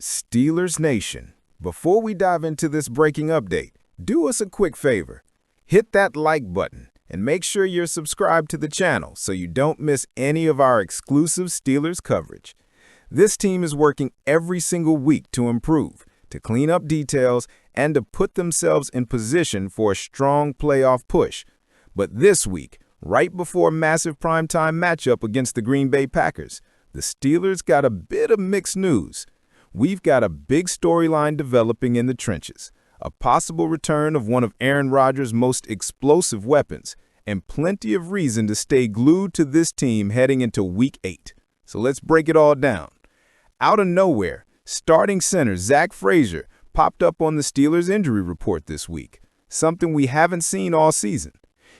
Steelers Nation, before we dive into this breaking update, do us a quick favor. Hit that like button and make sure you're subscribed to the channel so you don't miss any of our exclusive Steelers coverage. This team is working every single week to improve, to clean up details, and to put themselves in position for a strong playoff push. But this week, right before a massive primetime matchup against the Green Bay Packers, the Steelers got a bit of mixed news. We've got a big storyline developing in the trenches, a possible return of one of Aaron Rodgers' most explosive weapons, and plenty of reason to stay glued to this team heading into Week 8. So let's break it all down. Out of nowhere, starting center Zack Frasier popped up on the Steelers' injury report this week, something we haven't seen all season.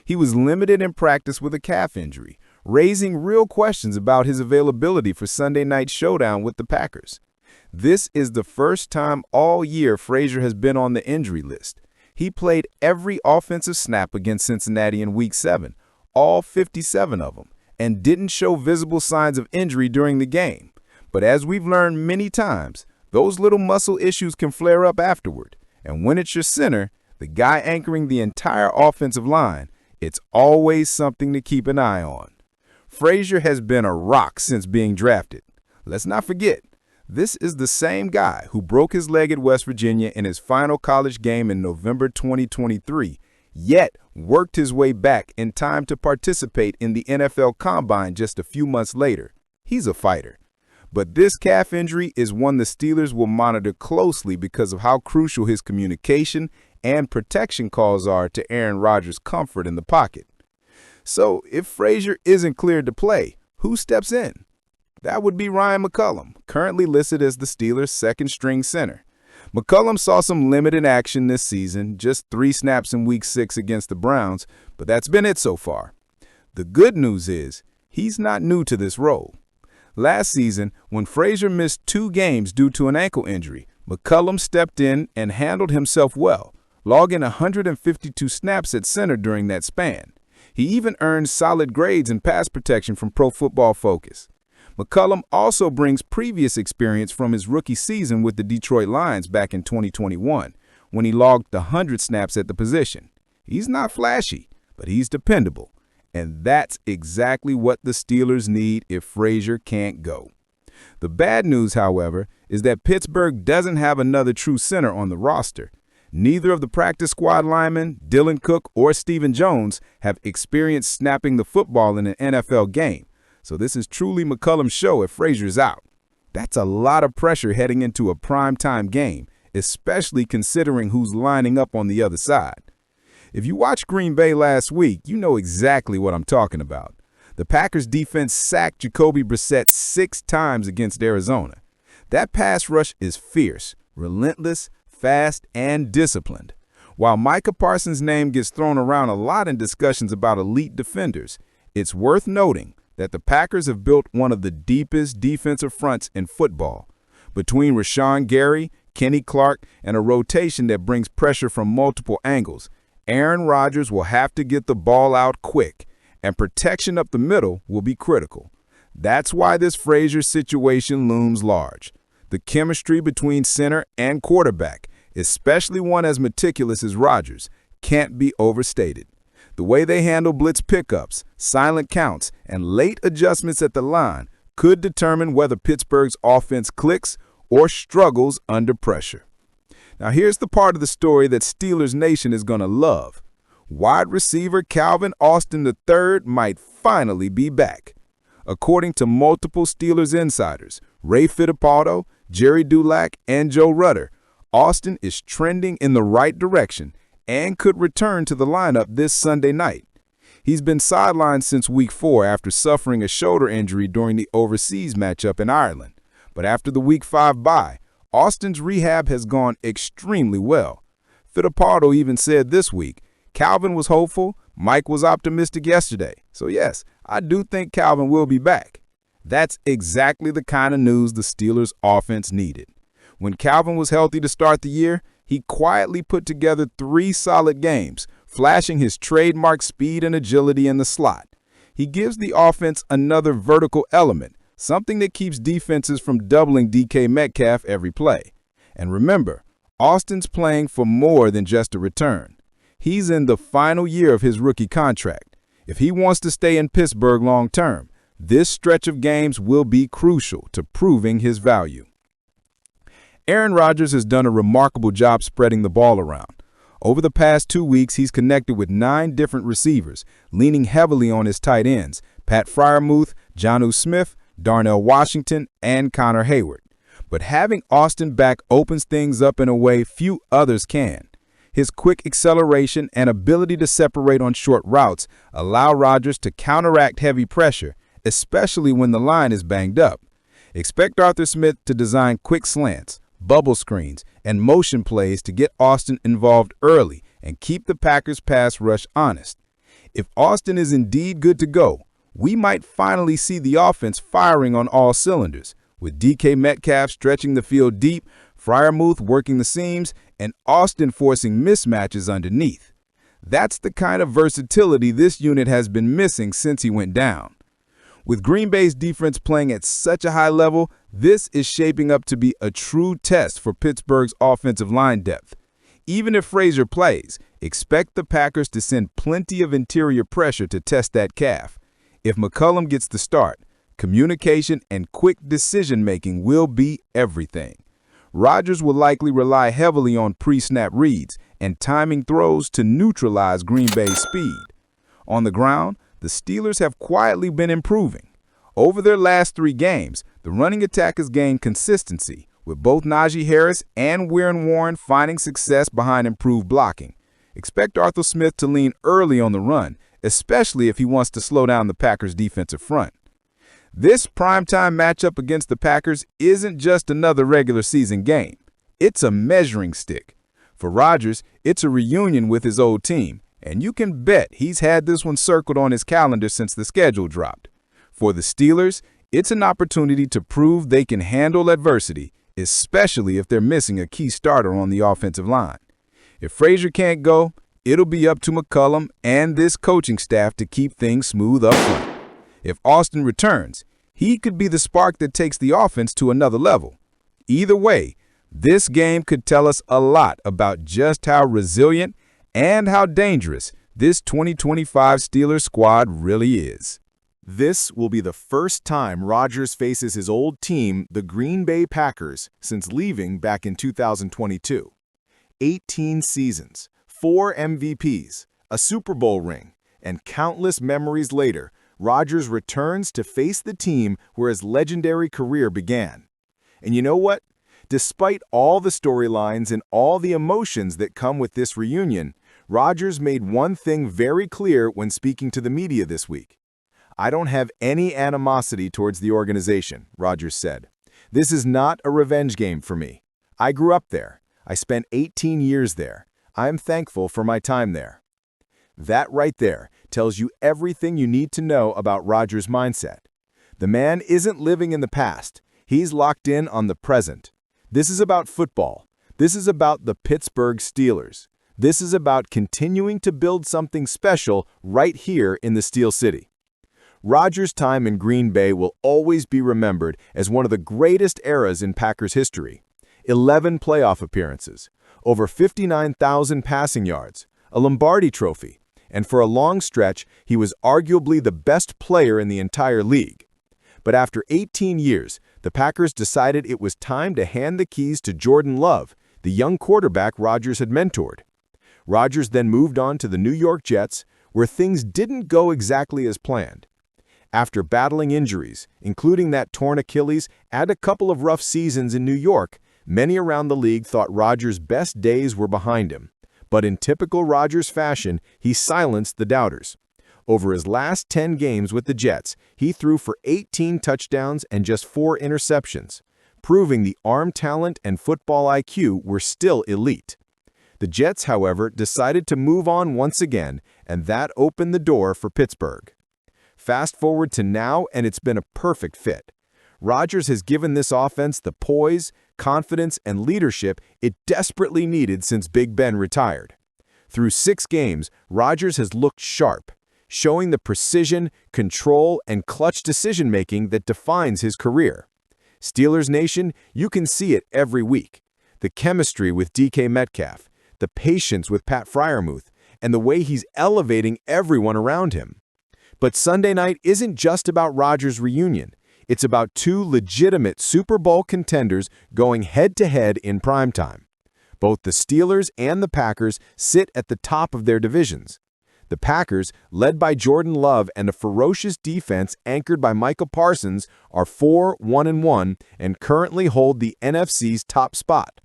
He was limited in practice with a calf injury, raising real questions about his availability for Sunday night's showdown with the Packers. This is the first time all year Frasier has been on the injury list. He played every offensive snap against Cincinnati in Week 7, all 57 of them, and didn't show visible signs of injury during the game. But as we've learned many times, those little muscle issues can flare up afterward. And when it's your center, the guy anchoring the entire offensive line, it's always something to keep an eye on. Frasier has been a rock since being drafted. Let's not forget, this is the same guy who broke his leg at West Virginia in his final college game in November 2023, yet worked his way back in time to participate in the NFL Combine just a few months later. He's a fighter. But this calf injury is one the Steelers will monitor closely because of how crucial his communication and protection calls are to Aaron Rodgers' comfort in the pocket. So if Frasier isn't cleared to play, who steps in? That would be Ryan McCollum, currently listed as the Steelers' second-string center. McCollum saw some limited action this season, just 3 snaps in Week 6 against the Browns, but that's been it so far. The good news is he's not new to this role. Last season, when Frasier missed 2 games due to an ankle injury, McCollum stepped in and handled himself well, logging 152 snaps at center during that span. He even earned solid grades in pass protection from Pro Football Focus. McCollum also brings previous experience from his rookie season with the Detroit Lions back in 2021, when he logged 100 snaps at the position. He's not flashy, but he's dependable, and that's exactly what the Steelers need if Frasier can't go. The bad news, however, is that Pittsburgh doesn't have another true center on the roster. Neither of the practice squad linemen, Dylan Cook or Stephen Jones, have experience snapping the football in an NFL game. So this is truly McCollum's show if Frasier's out. That's a lot of pressure heading into a primetime game, especially considering who's lining up on the other side. If you watched Green Bay last week, you know exactly what I'm talking about. The Packers defense sacked Jacoby Brissett 6 times against Arizona. That pass rush is fierce, relentless, fast, and disciplined. While Micah Parsons' name gets thrown around a lot in discussions about elite defenders, it's worth noting that the Packers have built one of the deepest defensive fronts in football. Between Rashawn Gary, Kenny Clark, and a rotation that brings pressure from multiple angles, Aaron Rodgers will have to get the ball out quick, and protection up the middle will be critical. That's why this Frasier situation looms large. The chemistry between center and quarterback, especially one as meticulous as Rodgers, can't be overstated. The way they handle blitz pickups, silent counts, and late adjustments at the line could determine whether Pittsburgh's offense clicks or struggles under pressure. Now here's the part of the story that Steelers Nation is going to love. Wide receiver Calvin Austin III might finally be back. According to multiple Steelers insiders, Ray Fittipaldo, Jerry Dulac, and Joe Rudder, Austin is trending in the right direction and could return to the lineup this Sunday night. He's been sidelined since Week 4 after suffering a shoulder injury during the overseas matchup in Ireland. But after the Week 5 bye, Austin's rehab has gone extremely well. Fittipaldo even said this week, Calvin was hopeful, Mike was optimistic yesterday. So yes, I do think Calvin will be back. That's exactly the kind of news the Steelers' offense needed. When Calvin was healthy to start the year, he quietly put together 3 solid games, flashing his trademark speed and agility in the slot. He gives the offense another vertical element, something that keeps defenses from doubling DK Metcalf every play. And remember, Austin's playing for more than just a return. He's in the final year of his rookie contract. If he wants to stay in Pittsburgh long term, this stretch of games will be crucial to proving his value. Aaron Rodgers has done a remarkable job spreading the ball around. Over the past 2 weeks, he's connected with 9 different receivers, leaning heavily on his tight ends, Pat Freiermuth, Jonnu Smith, Darnell Washington, and Connor Hayward. But having Austin back opens things up in a way few others can. His quick acceleration and ability to separate on short routes allow Rodgers to counteract heavy pressure, especially when the line is banged up. Expect Arthur Smith to design quick slants, bubble screens, and motion plays to get Austin involved early and keep the Packers' pass rush honest. If Austin is indeed good to go, we might finally see the offense firing on all cylinders, with DK Metcalf stretching the field deep, Freiermuth working the seams, and Austin forcing mismatches underneath. That's the kind of versatility this unit has been missing since he went down. With Green Bay's defense playing at such a high level, this is shaping up to be a true test for Pittsburgh's offensive line depth. Even if Frasier plays, expect the Packers to send plenty of interior pressure to test that calf. If McCollum gets the start, communication and quick decision-making will be everything. Rodgers will likely rely heavily on pre-snap reads and timing throws to neutralize Green Bay's speed. On the ground, the Steelers have quietly been improving. Over their last 3 games, the running attack has gained consistency, with both Najee Harris and Warren Warren finding success behind improved blocking. Expect Arthur Smith to lean early on the run, especially if he wants to slow down the Packers' defensive front. This primetime matchup against the Packers isn't just another regular season game. It's a measuring stick. For Rodgers, it's a reunion with his old team, and you can bet he's had this one circled on his calendar since the schedule dropped. For the Steelers, it's an opportunity to prove they can handle adversity, especially if they're missing a key starter on the offensive line. If Frasier can't go, it'll be up to McCollum and this coaching staff to keep things smooth up front. If Austin returns, he could be the spark that takes the offense to another level. Either way, this game could tell us a lot about just how resilient and how dangerous this 2025 Steelers squad really is. This will be the first time Rodgers faces his old team, the Green Bay Packers, since leaving back in 2022. 18 seasons, 4 MVPs, a Super Bowl ring, and countless memories later, Rodgers returns to face the team where his legendary career began. And you know what? Despite all the storylines and all the emotions that come with this reunion, Rodgers made one thing very clear when speaking to the media this week. "I don't have any animosity towards the organization," Rodgers said. "This is not a revenge game for me. I grew up there. I spent 18 years there. I'm thankful for my time there." That right there tells you everything you need to know about Rodgers' mindset. The man isn't living in the past. He's locked in on the present. This is about football. This is about the Pittsburgh Steelers. This is about continuing to build something special right here in the Steel City. Rodgers' time in Green Bay will always be remembered as one of the greatest eras in Packers history. 11 playoff appearances, over 59,000 passing yards, a Lombardi trophy, and for a long stretch, he was arguably the best player in the entire league. But after 18 years, the Packers decided it was time to hand the keys to Jordan Love, the young quarterback Rodgers had mentored. Rodgers then moved on to the New York Jets, where things didn't go exactly as planned. After battling injuries, including that torn Achilles and a couple of rough seasons in New York, many around the league thought Rodgers' best days were behind him. But in typical Rodgers fashion, he silenced the doubters. Over his last 10 games with the Jets, he threw for 18 touchdowns and just 4 interceptions, proving the arm talent and football IQ were still elite. The Jets, however, decided to move on once again, and that opened the door for Pittsburgh. Fast forward to now, and it's been a perfect fit. Rodgers has given this offense the poise, confidence, and leadership it desperately needed since Big Ben retired. Through 6 games, Rodgers has looked sharp. showing the precision, control, and clutch decision-making that defines his career. Steelers Nation, you can see it every week. The chemistry with DK Metcalf, the patience with Pat Freiermuth, and the way he's elevating everyone around him. But Sunday night isn't just about Rodgers' reunion. It's about two legitimate Super Bowl contenders going head-to-head in primetime. Both the Steelers and the Packers sit at the top of their divisions. The Packers, led by Jordan Love and a ferocious defense anchored by Micah Parsons, are 4-1-1 and currently hold the NFC's top spot.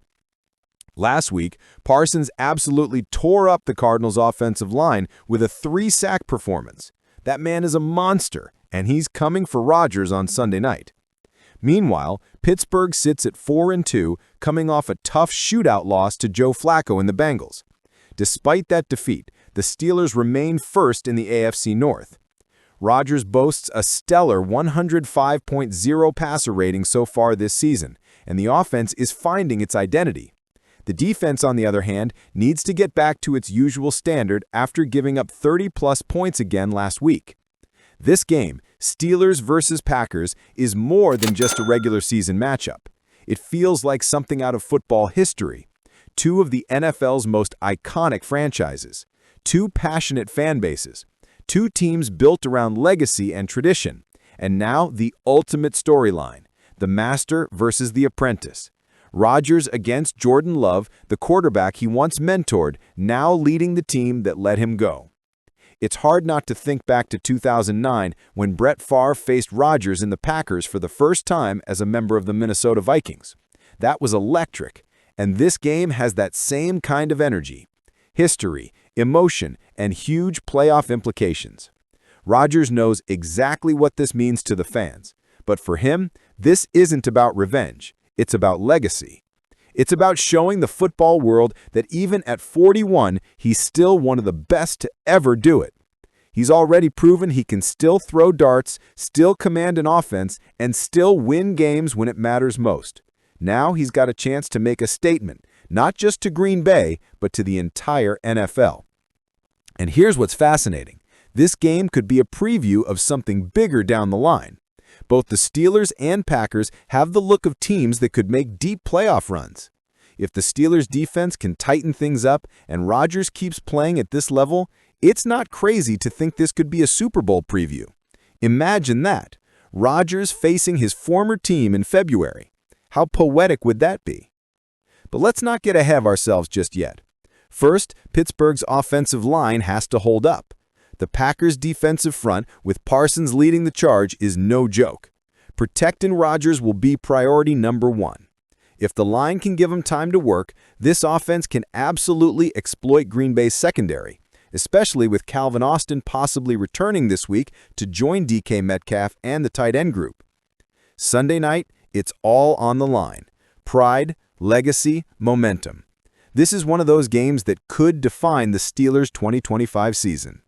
Last week, Parsons absolutely tore up the Cardinals' offensive line with a 3-sack performance. That man is a monster, and he's coming for Rodgers on Sunday night. Meanwhile, Pittsburgh sits at 4-2, coming off a tough shootout loss to Joe Flacco and the Bengals. Despite that defeat, the Steelers remain first in the AFC North. Rodgers boasts a stellar 105.0 passer rating so far this season, and the offense is finding its identity. The defense, on the other hand, needs to get back to its usual standard after giving up 30-plus points again last week. This game, Steelers versus Packers, is more than just a regular season matchup. It feels like something out of football history. Two of the NFL's most iconic franchises, two passionate fan bases, two teams built around legacy and tradition, and now the ultimate storyline, the master versus the apprentice. Rodgers against Jordan Love, the quarterback he once mentored, now leading the team that let him go. It's hard not to think back to 2009 when Brett Favre faced Rodgers in the Packers for the first time as a member of the Minnesota Vikings. That was electric, and this game has that same kind of energy. History, emotion, and huge playoff implications. Rodgers knows exactly what this means to the fans, but for him, this isn't about revenge. It's about legacy. It's about showing the football world that even at 41, he's still one of the best to ever do it. He's already proven he can still throw darts, still command an offense, and still win games when it matters most. Now he's got a chance to make a statement, not just to Green Bay, but to the entire NFL. And here's what's fascinating. This game could be a preview of something bigger down the line. Both the Steelers and Packers have the look of teams that could make deep playoff runs. If the Steelers' defense can tighten things up and Rodgers keeps playing at this level, it's not crazy to think this could be a Super Bowl preview. Imagine that, Rodgers facing his former team in February. How poetic would that be? But let's not get ahead of ourselves just yet. First, Pittsburgh's offensive line has to hold up. The Packers' defensive front, with Parsons leading the charge, is no joke. Protecting Rodgers will be priority number one. If the line can give him time to work, this offense can absolutely exploit Green Bay's secondary, especially with Calvin Austin possibly returning this week to join DK Metcalf and the tight end group. Sunday night, it's all on the line. Pride, legacy, momentum. This is one of those games that could define the Steelers' 2025 season.